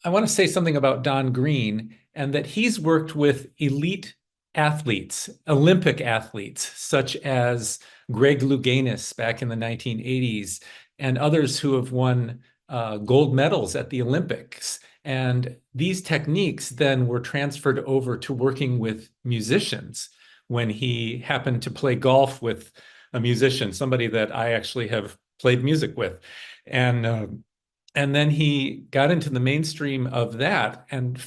I want to say something about Don Green and that he's worked with elite athletes, Olympic athletes, such as Greg Louganis back in the 1980s and others who have won gold medals at the Olympics. And these techniques then were transferred over to working with musicians when he happened to play golf with a musician, somebody that I actually have played music with. And then he got into the mainstream of that and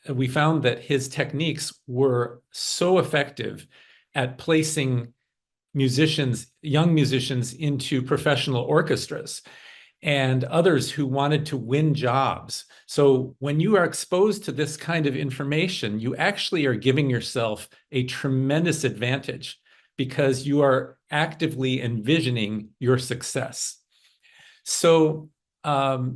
we found that his techniques were so effective at placing young musicians into professional orchestras and others who wanted to win jobs. So when you are exposed to this kind of information, you actually are giving yourself a tremendous advantage because you are actively envisioning your success. So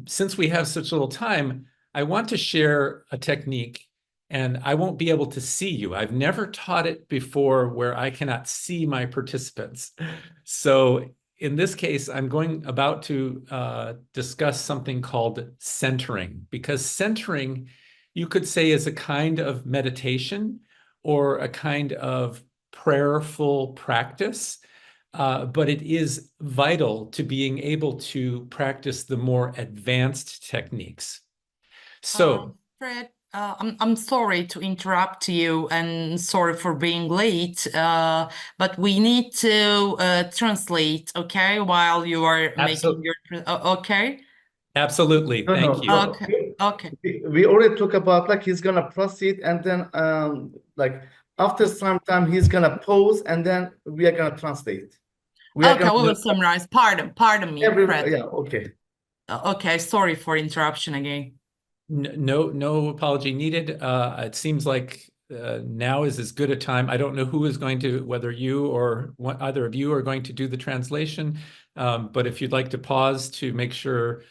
since we have such little time, I want to share a technique, and I won't be able to see you. I've never taught it before where I cannot see my participants. So in this case, I'm about to discuss something called centering, because centering, you could say, is a kind of meditation or a kind of prayerful practice. But it is vital to being able to practice the more advanced techniques. So, Fred, I'm sorry to interrupt you and sorry for being late, but we need to translate, okay, while you are making your, okay? Absolutely. No, Thank no, you. no. Okay, okay. We already talked about like he's gonna proceed and then like after some time he's gonna pause and then we are gonna translate. We are Okay, we gonna will summarize. Pardon me, Fred. yeah, okay. Okay, sorry for interruption again. No apology needed. It seems like now is as good a time. I don't know who is going to, whether you or either of you are going to do the translation, but if you'd like to pause to make sure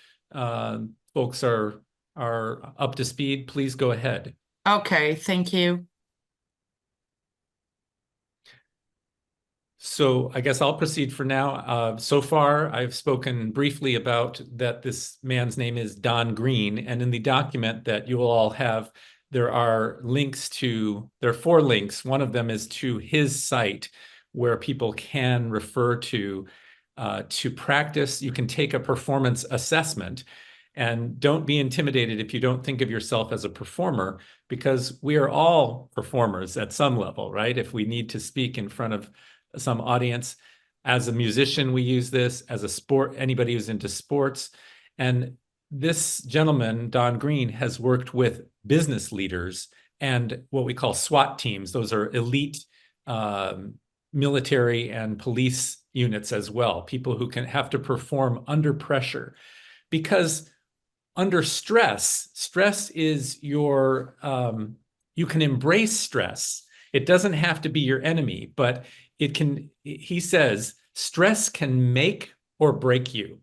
folks are up to speed, please go ahead. Okay, thank you. So I guess I'll proceed for now. So far, I've spoken briefly about that this man's name is Don Green, and in the document that you will all have, there are four links. One of them is to his site where people can refer to practice. You can take a performance assessment, and don't be intimidated if you don't think of yourself as a performer, because we are all performers at some level, right? If we need to speak in front of some audience. As a musician, we use this. As anybody who's into sports. And this gentleman, Don Green, has worked with business leaders and what we call SWAT teams. Those are elite military and police units as well, people who can have to perform under pressure. Because under stress is you can embrace stress. It doesn't have to be your enemy, but he says, stress can make or break you.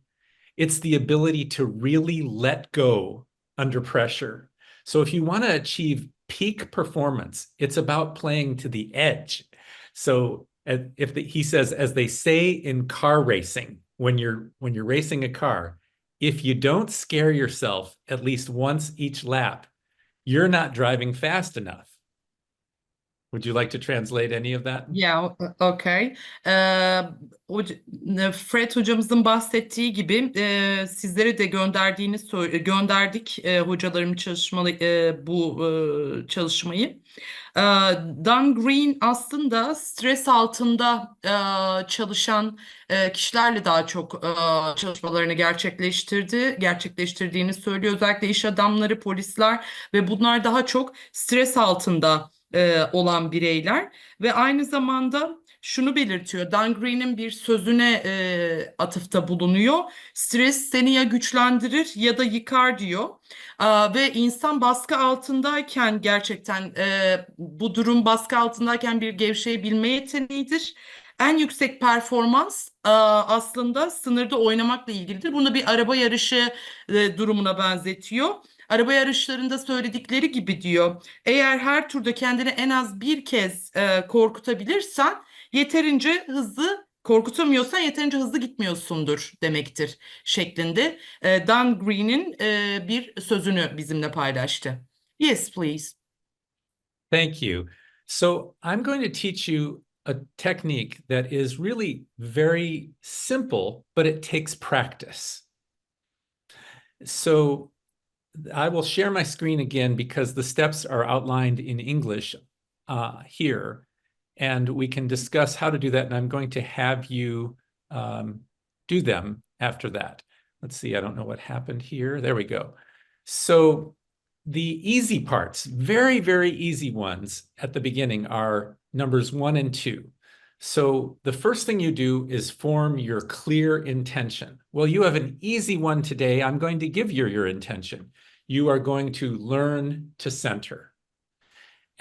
It's the ability to really let go under pressure. So if you want to achieve peak performance, it's about playing to the edge. So he says, as they say in car racing, when you're racing a car, if you don't scare yourself at least once each lap, you're not driving fast enough. Would you like to translate any of that? Yeah, okay. Fred hocamızın bahsettiği gibi sizlere de gönderdik hocalarım bu çalışmayı. Dan Green aslında stres altında çalışan kişilerle daha çok çalışmalarını gerçekleştirdiğini söylüyor. Özellikle iş adamları, polisler ve bunlar daha çok stres altında olan bireyler ve aynı zamanda şunu belirtiyor. Dan Green'in bir sözüne atıfta bulunuyor. Stres seni ya güçlendirir ya da yıkar diyor. Ve insan baskı altındayken gerçekten bu durum baskı altındayken bir gevşeyebilme yeteneğidir. En yüksek performans aslında sınırda oynamakla ilgilidir. Bunu bir araba yarışı durumuna benzetiyor. Araba yarışlarında söyledikleri gibi diyor. Eğer her turda kendini en az bir kez korkutabilirsen yeterince hızlı korkutamıyorsan yeterince hızlı gitmiyorsundur demektir şeklinde Dan Green'in bir sözünü bizimle paylaştı. Yes, please. Thank you. So I'm going to teach you a technique that is really very simple, but it takes practice. So I will share my screen again because the steps are outlined in English here, and we can discuss how to do that. And I'm going to have you do them after that. Let's see, I don't know what happened here. There we go. So the easy parts, very, very easy ones at the beginning are numbers 1 and 2. So the first thing you do is form your clear intention. Well, you have an easy one today. I'm going to give you your intention. You are going to learn to center.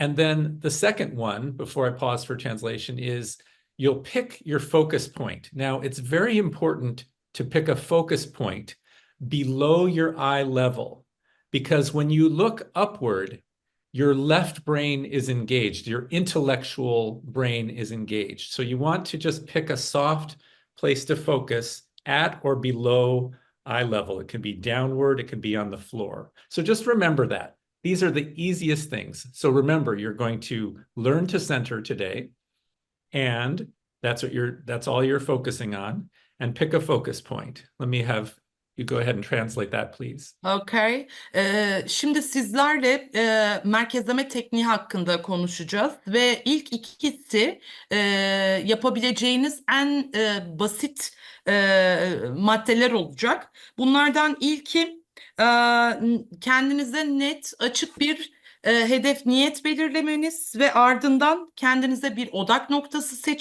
And then the second one, before I pause for translation, is you'll pick your focus point. Now, it's very important to pick a focus point below your eye level, because when you look upward, your left brain is engaged, your intellectual brain is engaged. So you want to just pick a soft place to focus at or below eye level. It can be downward, it can be on the floor. So just remember that. These are the easiest things. So remember, you're going to learn to center today, and that's all you're focusing on, and pick a focus point. Let me have you go ahead and translate that, please. Okay. Şimdi sizlerle merkezleme tekniği hakkında konuşacağız ve ilk ikisi yapabileceğiniz en basit maddeler olacak. Bunlardan ilki kendinize net, açık bir hedef, niyet belirlemeniz ve ardından kendinize bir odak noktası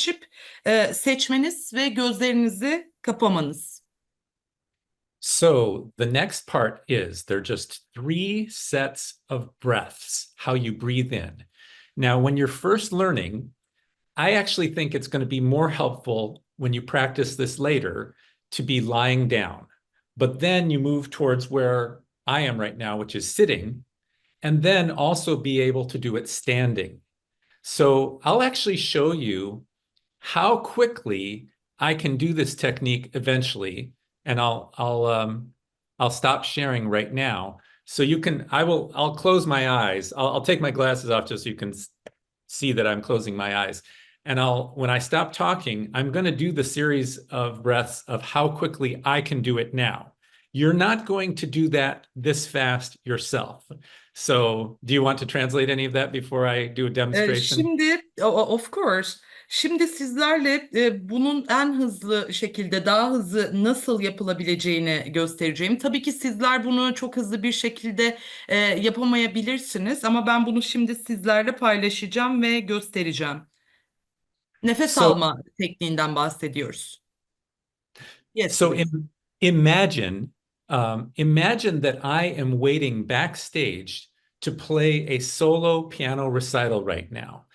seçmeniz ve gözlerinizi kapamanız. So the next part is there are just 3 sets of breaths, how you breathe in. Now, when you're first learning, I actually think it's going to be more helpful when you practice this later to be lying down. But then you move towards where I am right now, which is sitting, and then also be able to do it standing. So I'll actually show you how quickly I can do this technique eventually. And I'll stop sharing right now. So you can, I'll close my eyes. I'll take my glasses off just so you can see that I'm closing my eyes. And when I stop talking, I'm going to do the series of breaths of how quickly I can do it now. You're not going to do that this fast yourself. So do you want to translate any of that before I do a demonstration? Şimdi, of course. Şimdi sizlerle bunun en hızlı şekilde, daha hızlı nasıl yapılabileceğini göstereceğim. Tabii ki sizler bunu çok hızlı bir şekilde yapamayabilirsiniz ama ben bunu şimdi sizlerle paylaşacağım ve göstereceğim. Nefes alma tekniğinden bahsediyoruz. Yes, So please. imagine that I am waiting backstage to play a solo piano recital right now.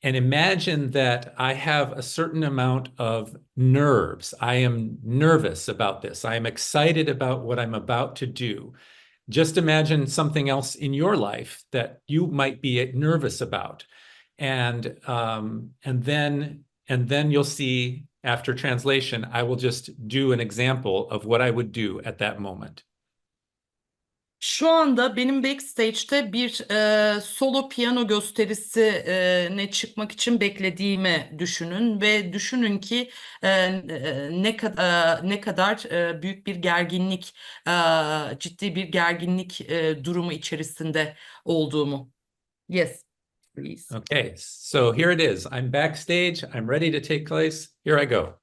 And imagine that I have a certain amount of nerves. I am nervous about this. I am excited about what I'm about to do. Just imagine something else in your life that you might be nervous about. And then you'll see after translation, I will just do an example of what I would do at that moment. Şu anda benim backstage'te bir solo piyano gösterisine çıkmak için beklediğimi düşünün ve düşünün ki ne kadar büyük bir gerginlik, ciddi bir gerginlik durumu içerisinde olduğumu. Yes, please. Okay, so here it is. I'm backstage. I'm ready to take place. Here I go.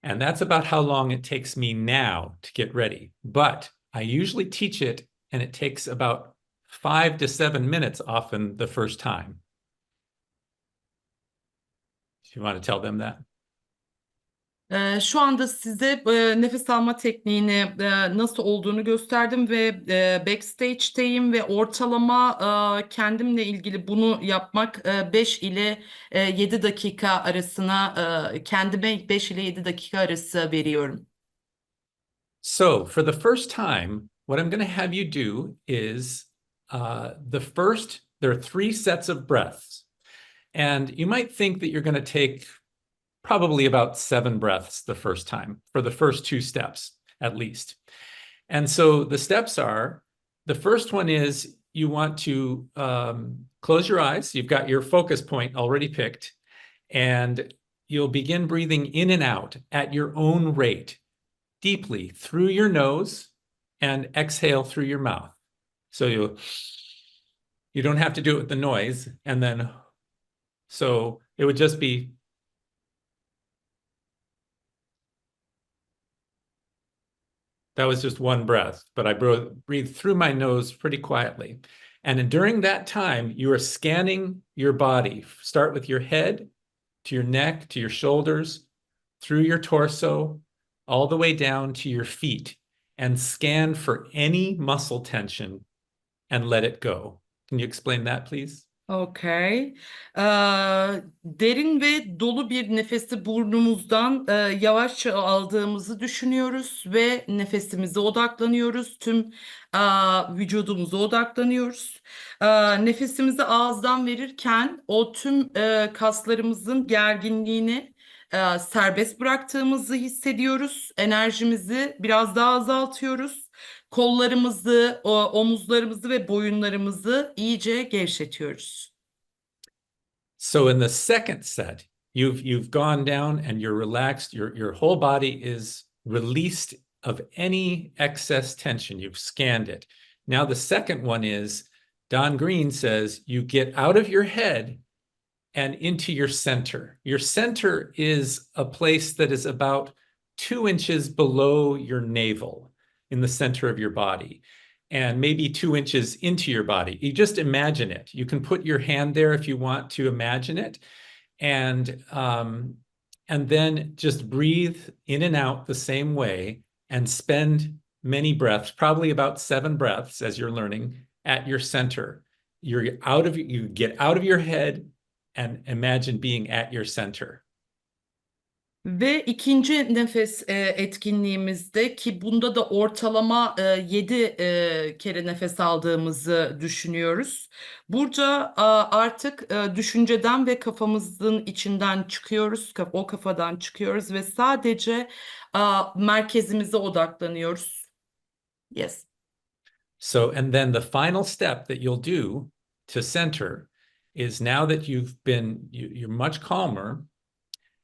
And that's about how long it takes me now to get ready. But I usually teach it, and it takes about 5 to 7 minutes often the first time. Do you want to tell them that? Şu anda size nefes alma tekniğini nasıl olduğunu gösterdim ve backstage'teyim ve ortalama kendimle ilgili bunu yapmak 5 ile 7 dakika arasına kendime 5 ile 7 dakika arası veriyorum. So for the first time, what I'm going to have you do is there are 3 sets of breaths. And you might think that you're going to take probably about 7 breaths the first time for the first 2 steps, at least. And so the steps are, the first one is you want to close your eyes. You've got your focus point already picked, and you'll begin breathing in and out at your own rate, deeply through your nose and exhale through your mouth. So you don't have to do it with the noise, and then so it would just be that was just one breath, but I breathed through my nose pretty quietly. And during that time, you are scanning your body. Start with your head to your neck, to your shoulders, through your torso, all the way down to your feet, and scan for any muscle tension and let it go. Can you explain that, please? Okay. Derin ve dolu bir nefesi burnumuzdan yavaşça aldığımızı düşünüyoruz ve nefesimize odaklanıyoruz. Tüm vücudumuza odaklanıyoruz. Nefesimizi ağızdan verirken o tüm kaslarımızın gerginliğini serbest bıraktığımızı hissediyoruz. Enerjimizi biraz daha azaltıyoruz. Kollarımızı, omuzlarımızı ve boyunlarımızı iyice gevşetiyoruz. So in the second set, you've gone down and you're relaxed. Your whole body is released of any excess tension. You've scanned it. Now the second one is, Don Green says, you get out of your head and into your center. Your center is a place that is about 2 inches below your navel, in the center of your body, and maybe 2 inches into your body. You just imagine it. You can put your hand there if you want to imagine it, and then just breathe in and out the same way, and spend many breaths, probably about 7 breaths as you're learning, at your center. You get out of your head and imagine being at your center. Ve ikinci nefes etkinliğimizde, ki bunda da ortalama 7 kere nefes aldığımızı düşünüyoruz. Burada artık düşünceden ve kafamızın içinden çıkıyoruz, o kafadan çıkıyoruz ve sadece merkezimize odaklanıyoruz. Yes. So, and then the final step that you'll do to center is, now that you're much calmer,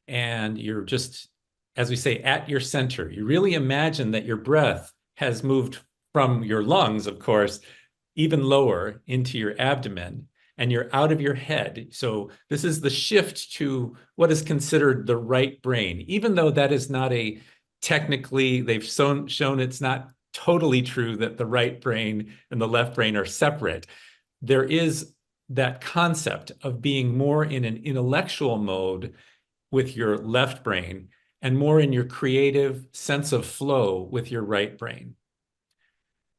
and you're just, as we say, at your center, you really imagine that your breath has moved from your lungs, of course, even lower into your abdomen, and you're out of your head. So this is the shift to what is considered the right brain, even though that is not technically, they've shown it's not totally true that the right brain and the left brain are separate. There is that concept of being more in an intellectual mode with your left brain, and more in your creative sense of flow with your right brain.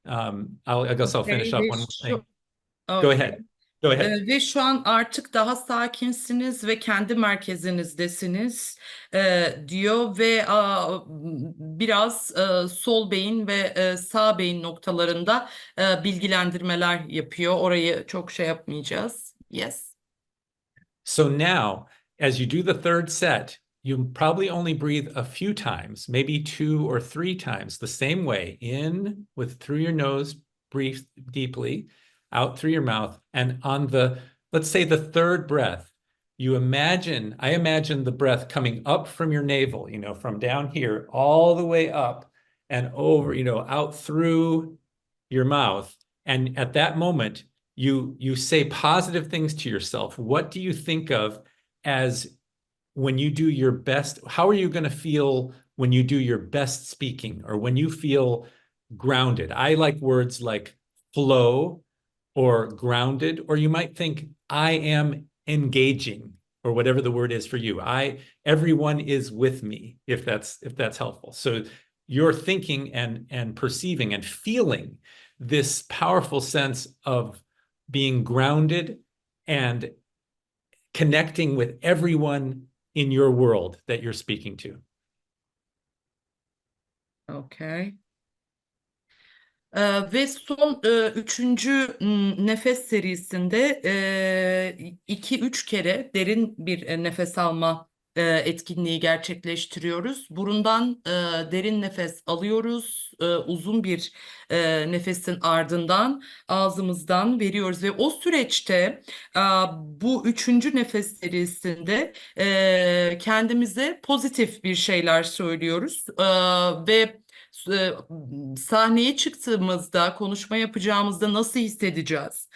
I guess I'll finish up one more thing. Go ahead. Go ahead. Ve şu an artık daha sakinsiniz ve kendi merkezinizdesiniz diyor ve biraz sol beyin ve sağ beyin noktalarında bilgilendirmeler yapıyor. Orayı çok şey yapmayacağız. Yes. So now, as you do the third set, you probably only breathe a few times, maybe 2 or 3 times, the same way. In through your nose, breathe deeply, out through your mouth. And on let's say the third breath, I imagine the breath coming up from your navel, from down here all the way up and over, out through your mouth. And at that moment, you say positive things to yourself. What do you think of as, when you do your best? How are you going to feel when you do your best speaking, or when you feel grounded? I like words like flow or grounded, or you might think, I am engaging. or whatever the word is for you. Everyone is with me, if that's helpful. So you're thinking and perceiving and feeling this powerful sense of being grounded and connecting with everyone in your world that you're speaking to. Okay. Ve son üçüncü nefes serisinde 2-3 kere derin bir nefes alma etkinliği gerçekleştiriyoruz. Burundan derin nefes alıyoruz. Uzun bir nefesin ardından ağzımızdan veriyoruz ve o süreçte bu üçüncü nefes serisinde kendimize pozitif bir şeyler söylüyoruz ve e, sahneye çıktığımızda, konuşma yapacağımızda nasıl hissedeceğiz?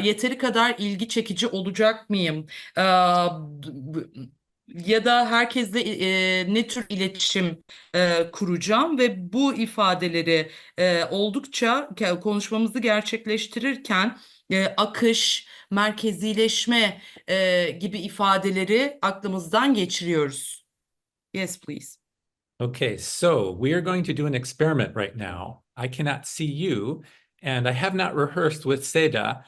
Yeteri kadar ilgi çekici olacak mıyım? Ya da herkesle ne tür iletişim kuracağım ve bu ifadeleri oldukça konuşmamızı gerçekleştirirken akış, merkezileşme gibi ifadeleri aklımızdan geçiriyoruz. Yes, please. Okay, so we are going to do an experiment right now. I cannot see you, and I have not rehearsed with Seda,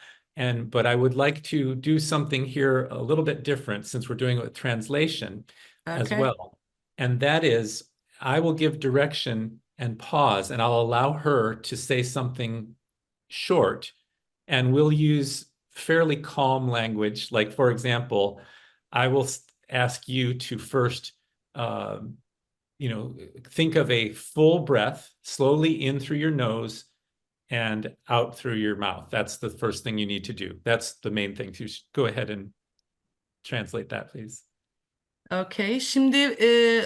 but I would like to do something here a little bit different since we're doing it with translation as Okay. well. And that is, I will give direction and pause, and I'll allow her to say something short, and we'll use fairly calm language. Like, for example, I will ask you to first think of a full breath, slowly in through your nose and out through your mouth. That's the first thing you need to do. That's the main thing. So go ahead and translate that, please. Okay, şimdi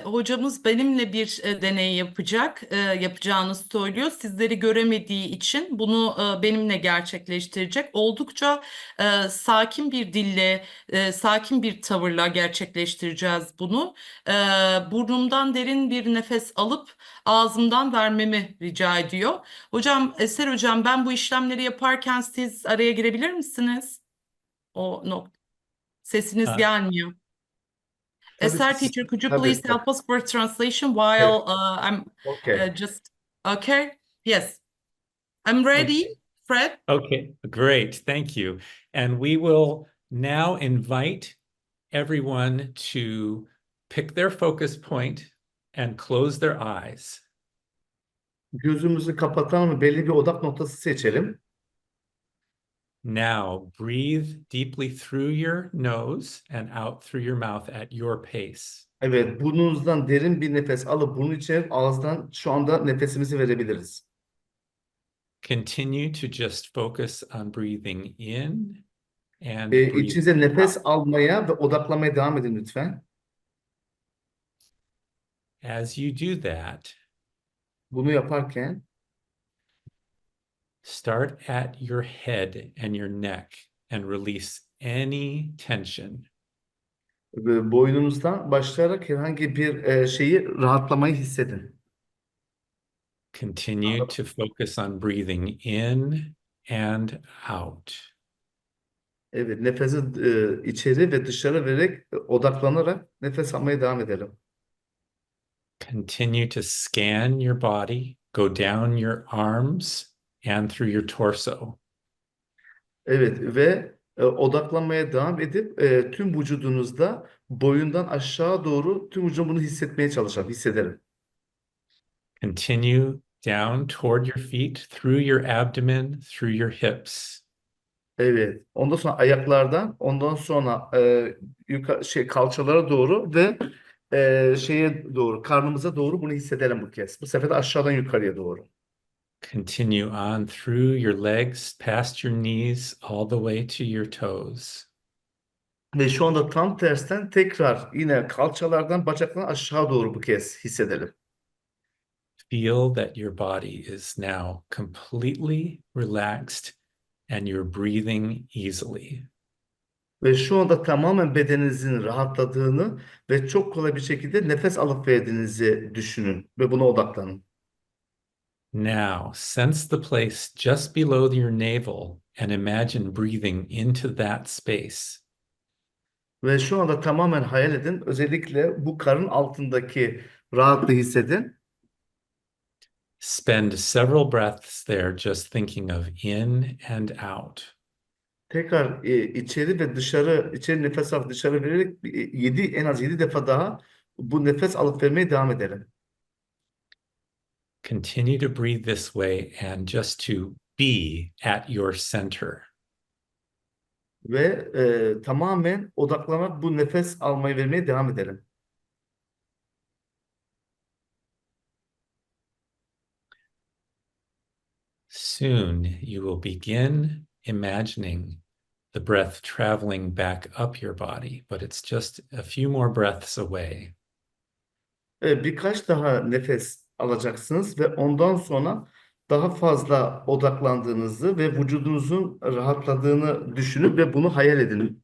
hocamız benimle bir deney yapacak, yapacağını söylüyor. Sizleri göremediği için bunu benimle gerçekleştirecek. Oldukça sakin bir dille, sakin bir tavırla gerçekleştireceğiz bunu. Burnumdan derin bir nefes alıp ağzımdan vermemi rica ediyor. Hocam, Eser hocam, ben bu işlemleri yaparken siz araya girebilir misiniz? Sesiniz gelmiyor. Tabii Eser ki. teacher, could you Tabii, please tabii. help us for translation while I'm Okay. just okay? Yes, I'm ready, Fred. Okay, great. Thank you. And we will now invite everyone to pick their focus point and close their eyes. Gözümüzü kapatalım ve belli bir odak noktası seçelim. Now, breathe deeply through your nose and out through your mouth at your pace. Evet, burnunuzdan derin bir nefes alıp burnu içeri, ağızdan şu anda nefesimizi verebiliriz. Continue to just focus on breathing in and breathing İçinize nefes out. almaya ve odaklamaya devam edin lütfen. As you do that, Bunu yaparken start at your head and your neck and release any tension. boynunuzdan başlayarak herhangi bir şeyi rahatlamayı hissedin. Continue to focus on breathing in and out. Evet, nefesi içeri ve dışarı vererek odaklanarak nefes almaya devam edelim. Continue to scan your body, go down your arms and through your torso. Evet ve odaklanmaya devam edip tüm vücudunuzda boyundan aşağı doğru tüm vücudun bunu hissetmeye çalışalım, hissedelim. Continue down toward your feet, through your abdomen, through your hips. Evet. Ondan sonra ayaklardan, ondan sonra kalçalara doğru ve şeye doğru, karnımıza doğru bunu hissedelim bu kez. Bu sefer de aşağıdan yukarıya doğru. Continue on through your legs, past your knees, all the way to your toes. Ve şu anda tam tersten tekrar yine kalçalardan, bacaklardan aşağı doğru bu kez hissedelim. Feel that your body is now completely relaxed and you're breathing easily. Ve şu anda tamamen bedeninizin rahatladığını ve çok kolay bir şekilde nefes alıp verdiğinizi düşünün ve buna odaklanın. Now, sense the place just below your navel and imagine breathing into that space. Ve şu anda tamamen hayal edin. Özellikle bu karın altındaki rahatlığı hissedin. Spend several breaths there just thinking of in and out. Tekrar içeri ve dışarı, içeri nefes alıp dışarı vererek en az 7 defa daha bu nefes alıp vermeye devam edelim. Continue to breathe this way and just to be at your center. Ve tamamen odaklanarak bu nefes almayı vermeye devam edelim. Soon you will begin imagining the breath traveling back up your body, but it's just a few more breaths away. Birkaç daha nefes alacaksınız ve ondan sonra daha fazla odaklandığınızı ve vücudunuzun rahatladığını düşünün ve bunu hayal edin.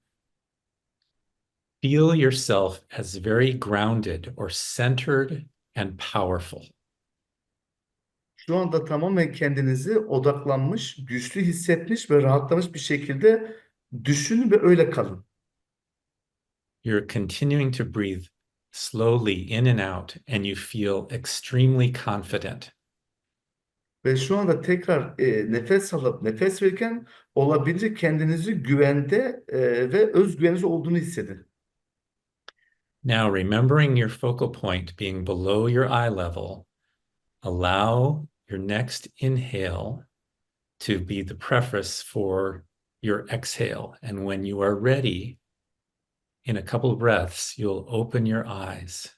Feel yourself as very grounded or centered and powerful. Şu anda tamamen kendinizi odaklanmış, güçlü hissetmiş ve rahatlamış bir şekilde düşünün ve öyle kalın. You're continuing to breathe slowly in and out, and you feel extremely confident. Ve şu anda tekrar nefes alıp nefes verirken olabildiğince kendinizi güvende ve özgüveniniz olduğunu hissedin. Now, remembering your focal point being below your eye level, allow your next inhale to be the preface for your exhale. And when you are ready, in a couple of breaths, you'll open your eyes.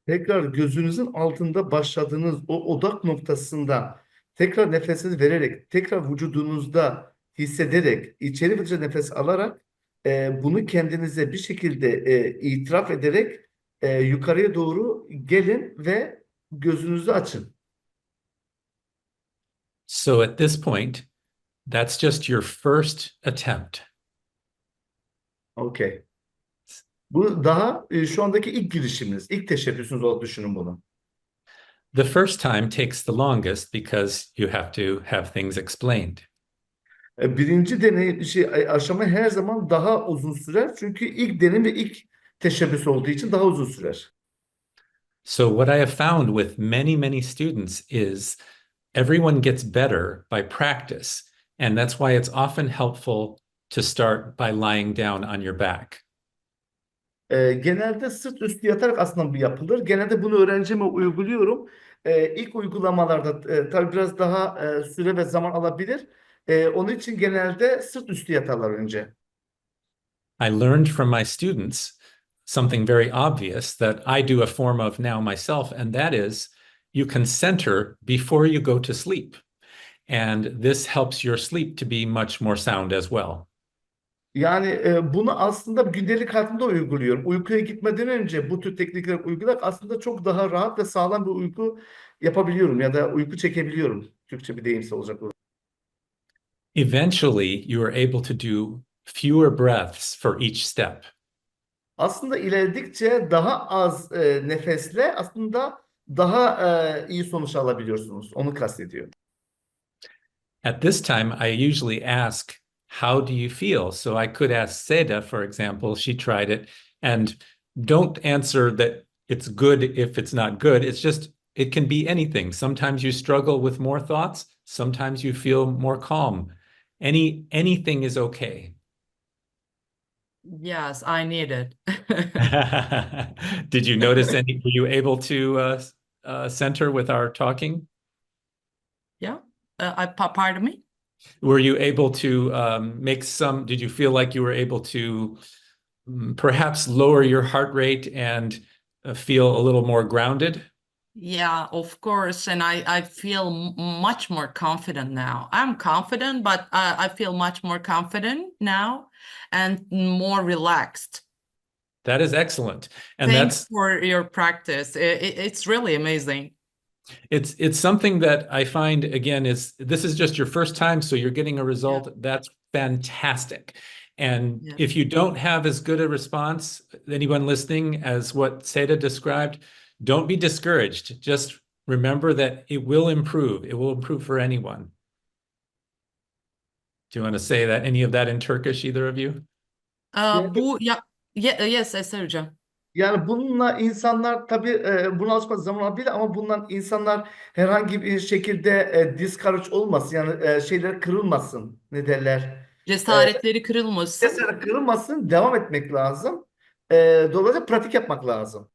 Tekrar gözünüzün altında başladığınız o odak noktasında tekrar nefesinizi vererek, tekrar vücudunuzda hissederek, içeri ve dışarı nefes alarak bunu kendinize bir şekilde itiraf ederek yukarıya doğru gelin ve gözünüzü açın. So at this point, that's just your first attempt. Okay. Bu daha şu andaki ilk girişiminiz, ilk teşebbüsünüz olarak düşünün bunu. The first time takes the longest because you have to have things explained. Birinci aşama her zaman daha uzun sürer. Çünkü ilk deneyim ve ilk teşebbüs olduğu için daha uzun sürer. So what I have found with many, many students is everyone gets better by practice. And that's why it's often helpful to start by lying down on your back. Genelde sırt üstü yatarak aslında bu yapılır. Genelde bunu öğrencime uyguluyorum. İlk uygulamalarda tabii biraz daha süre ve zaman alabilir. Onun için genelde sırt üstü yatarlar önce. I learned from my students something very obvious that I do a form of now myself, and that is you can center before you go to sleep. And this helps your sleep to be much more sound as well. Yani bunu aslında gündelik hayatımda uyguluyorum. Uykuya gitmeden önce bu tür teknikler uygulayarak aslında çok daha rahat ve sağlam bir uyku yapabiliyorum ya da uyku çekebiliyorum. Türkçe bir deyimse olacak bu. Eventually, you are able to do fewer breaths for each step. Aslında ilerledikçe daha az nefesle aslında daha iyi sonuç alabiliyorsunuz. Onu kastediyor. At this time, I usually ask, how do you feel? So I could ask Seda, for example, she tried it, and don't answer that it's good if it's not good. It's just, it can be anything. Sometimes you struggle with more thoughts. Sometimes you feel more calm. Anything is okay. Yes, I need it. Did you notice were you able to center with our talking? Yeah. Pardon me? Were you able to did you feel like you were able to perhaps lower your heart rate and feel a little more grounded? Yeah, of course. And I feel much more confident now. I'm confident, but I feel much more confident now and more relaxed. That is excellent. And Thanks for your practice. It's really amazing. It's something that I find, again, this is just your first time, so you're getting a result. Yeah. That's fantastic. And Yeah. if you don't have as good a response, anyone listening, as what Seda described, don't be discouraged. Just remember that it will improve. It will improve for anyone. Do you want to say any of that in Turkish, either of you? Bu ya yes Eser hocam. Yani bununla insanlar tabii buna alışması zaman alabilir ama bundan insanlar herhangi bir şekilde discourage olmasın. Yani şeyler kırılmasın. Ne derler? E, Cesaretleri kırılmasın. Mesela kırılmasın, devam etmek lazım. Dolayısıyla pratik yapmak lazım.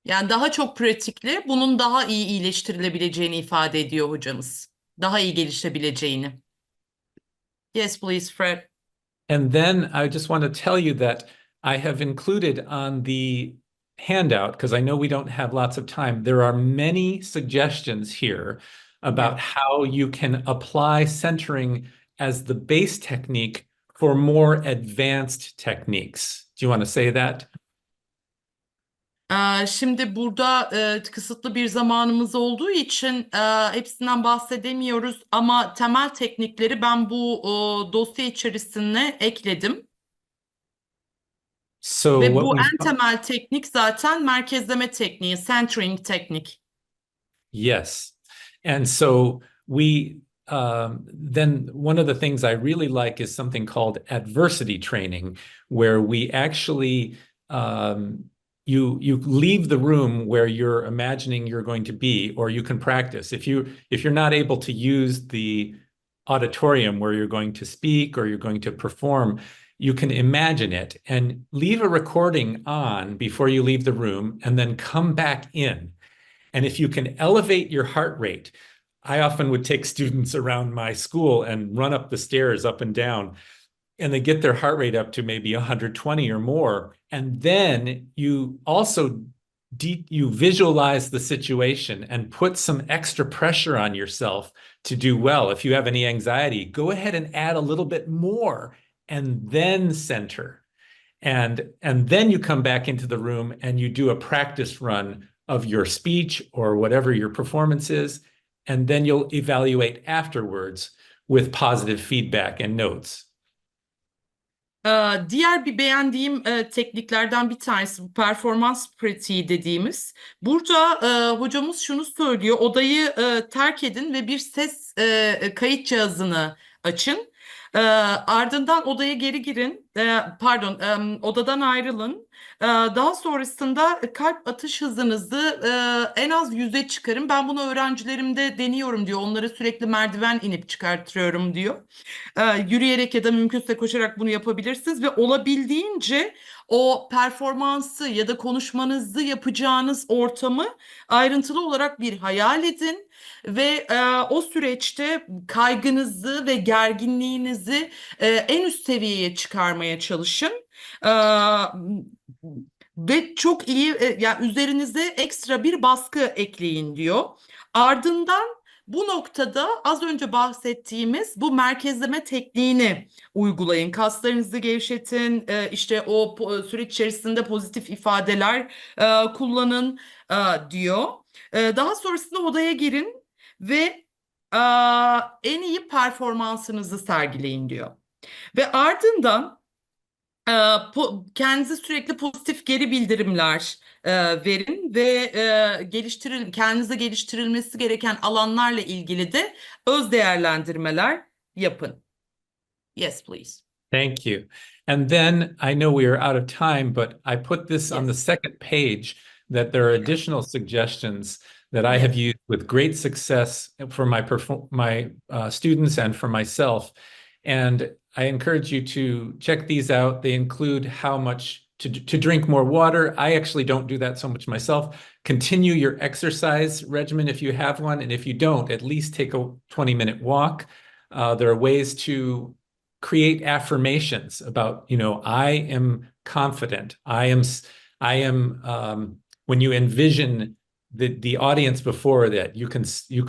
Yani daha çok pratikle bunun daha iyi iyileştirilebileceğini ifade ediyor hocamız. Daha iyi gelişebileceğini. Yes, please, Fred. And then I just want to tell you that I have included on the handout, because I know we don't have lots of time, there are many suggestions here about Yeah. how you can apply centering as the base technique for more advanced techniques. Do you want to say that? Şimdi burada kısıtlı bir zamanımız olduğu için hepsinden bahsedemiyoruz ama temel teknikleri ben bu dosya içerisine ekledim. So Ve what bu we en temel teknik zaten merkezleme tekniği, centering teknik. Yes. And so then one of the things I really like is something called adversity training, where we actually, you leave the room where you're imagining you're going to be, or you can practice. If you're not able to use the auditorium where you're going to speak or you're going to perform, you can imagine it and leave a recording on before you leave the room and then come back in. And if you can elevate your heart rate, I often would take students around my school and run up the stairs up and down, and they get their heart rate up to maybe 120 or more. And then you also you visualize the situation and put some extra pressure on yourself to do well. If you have any anxiety, go ahead and add a little bit more and then center. And then you come back into the room and you do a practice run of your speech or whatever your performance is, and then you'll evaluate afterwards with positive feedback and notes. Diğer bir beğendiğim tekniklerden bir tanesi bu performans pratiği dediğimiz. Burada hocamız şunu söylüyor: odayı terk edin ve bir ses kayıt cihazını açın. Ardından odaya geri girin. Odadan ayrılın. Daha sonrasında kalp atış hızınızı en az 100'e çıkarın. Ben bunu öğrencilerimde deniyorum diyor. Onlara sürekli merdiven inip çıkartıyorum diyor. Yürüyerek ya da mümkünse koşarak bunu yapabilirsiniz ve olabildiğince o performansı ya da konuşmanızı yapacağınız ortamı ayrıntılı olarak bir hayal edin ve o süreçte kaygınızı ve gerginliğinizi en üst seviyeye çıkarmaya çalışın. E, Ve çok iyi yani üzerinize ekstra bir baskı ekleyin diyor. Ardından bu noktada az önce bahsettiğimiz bu merkezleme tekniğini uygulayın. Kaslarınızı gevşetin, işte o süreç içerisinde pozitif ifadeler kullanın diyor. Daha sonrasında odaya girin ve en iyi performansınızı sergileyin diyor. Ve ardından kendinize sürekli pozitif geri bildirimler verin ve kendinize geliştirilmesi gereken alanlarla ilgili de öz değerlendirmeler yapın. Yes, please. Thank you. And then I know we are out of time, but I put this on the Yes. second page that there are additional suggestions that I have used with great success for my students and for myself. And I encourage you to check these out. They include how much to drink more water. I actually don't do that so much myself. Continue your exercise regimen if you have one. And if you don't, at least take a 20-minute walk. There are ways to create affirmations about, I am confident. I am, when you envision the audience before that, you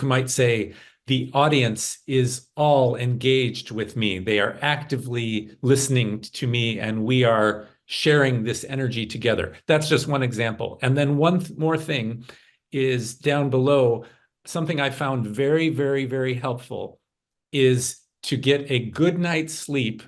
might say, the audience is all engaged with me. They are actively listening to me, and we are sharing this energy together. That's just one example. And then one more thing is down below, something I found very, very, very helpful is to get a good night's sleep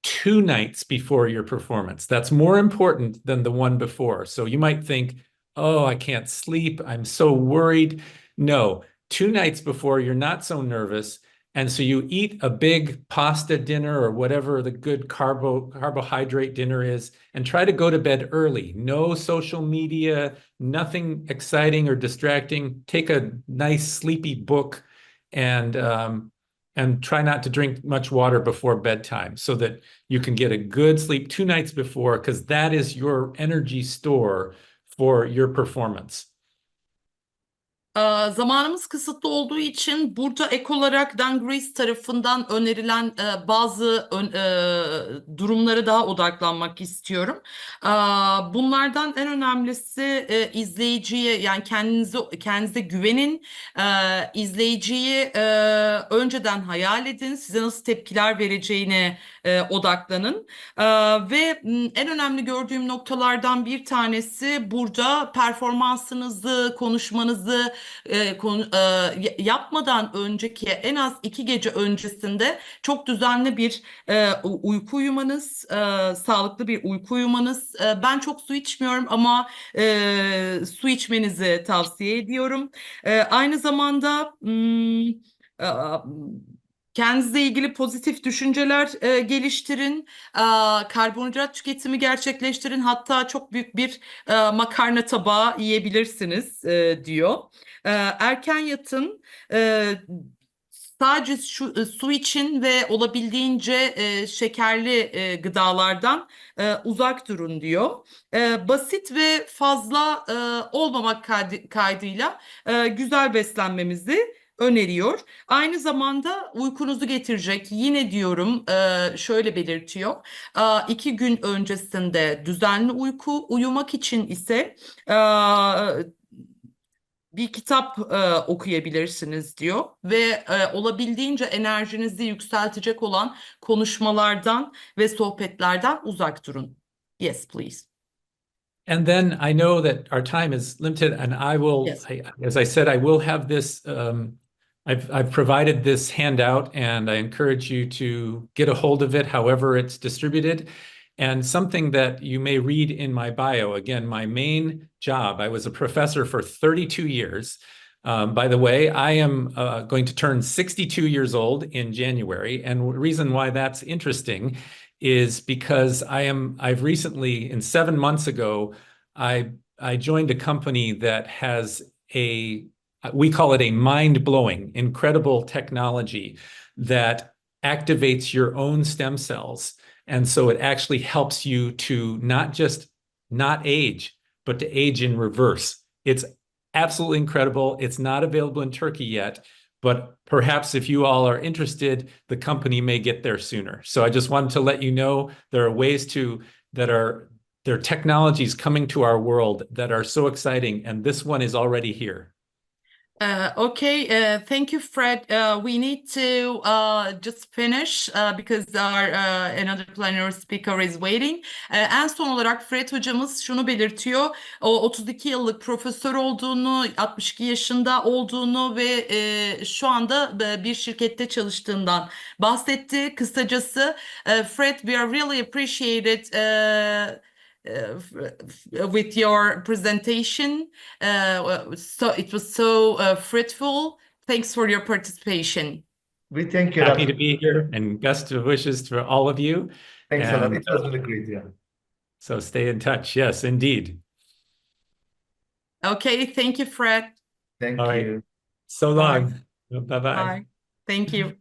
2 nights before your performance. That's more important than the one before. So you might think, oh, I can't sleep, I'm so worried. No, 2 nights before, you're not so nervous. And so you eat a big pasta dinner or whatever the good carbohydrate dinner is, and try to go to bed early. No social media, nothing exciting or distracting. Take a nice sleepy book and try not to drink much water before bedtime so that you can get a good sleep 2 nights before, because that is your energy store for your performance. Zamanımız kısıtlı olduğu için burada ek olarak Dan Gries tarafından önerilen bazı durumlara daha odaklanmak istiyorum. Bunlardan en önemlisi izleyiciye, yani kendinize güvenin, izleyiciyi önceden hayal edin, size nasıl tepkiler vereceğine odaklanın. Ve en önemli gördüğüm noktalardan bir tanesi burada performansınızı, konuşmanızı yapmadan önceki en az 2 gece öncesinde çok düzenli bir uyku uyumanız, sağlıklı bir uyku uyumanız. Ben çok su içmiyorum ama su içmenizi tavsiye ediyorum. Aynı zamanda e, kendinizle ilgili pozitif düşünceler geliştirin, karbonhidrat tüketimi gerçekleştirin, hatta çok büyük bir makarna tabağı yiyebilirsiniz diyor. Erken yatın, sadece su için ve olabildiğince şekerli gıdalardan uzak durun diyor. Basit ve fazla olmamak kaydıyla güzel beslenmemizi öneriyor. Aynı zamanda uykunuzu getirecek, yine diyorum, şöyle belirtiyor. 2 gün öncesinde düzenli uyku, uyumak için ise bir kitap okuyabilirsiniz diyor ve olabildiğince enerjinizi yükseltecek olan konuşmalardan ve sohbetlerden uzak durun. Yes, please. And then I know that our time is limited, and I will, Yes. as I said, I will have this. I've provided this handout, and I encourage you to get a hold of it, however it's distributed. And something that you may read in my bio, again, my main job, I was a professor for 32 years. By the way, I am going to turn 62 years old in January. And the reason why that's interesting is because I've recently, in 7 months ago, I joined a company that has we call it a mind-blowing, incredible technology that activates your own stem cells. And so it actually helps you to not just not age, but to age in reverse. It's absolutely incredible. It's not available in Turkey yet, but perhaps if you all are interested, the company may get there sooner. So I just wanted to let you know there are ways there are technologies coming to our world that are so exciting, and this one is already here. Okay, thank you, Fred. We need to just finish because our another plenary speaker is waiting. En son olarak Fred hocamız şunu belirtiyor. O 32 yıllık profesör olduğunu, 62 yaşında olduğunu ve şu anda bir şirkette çalıştığından bahsetti. Kısacası, Fred, we are really appreciated with your presentation. So it was so fruitful. Thanks for your participation. We thank you. Happy to be here, and best wishes to all of you. Thanks a lot. And It was really great, yeah. so stay in touch. Yes, indeed. Okay, thank you, Fred. Thank All right. you. So Bye. long. Bye-bye. Bye. Thank you.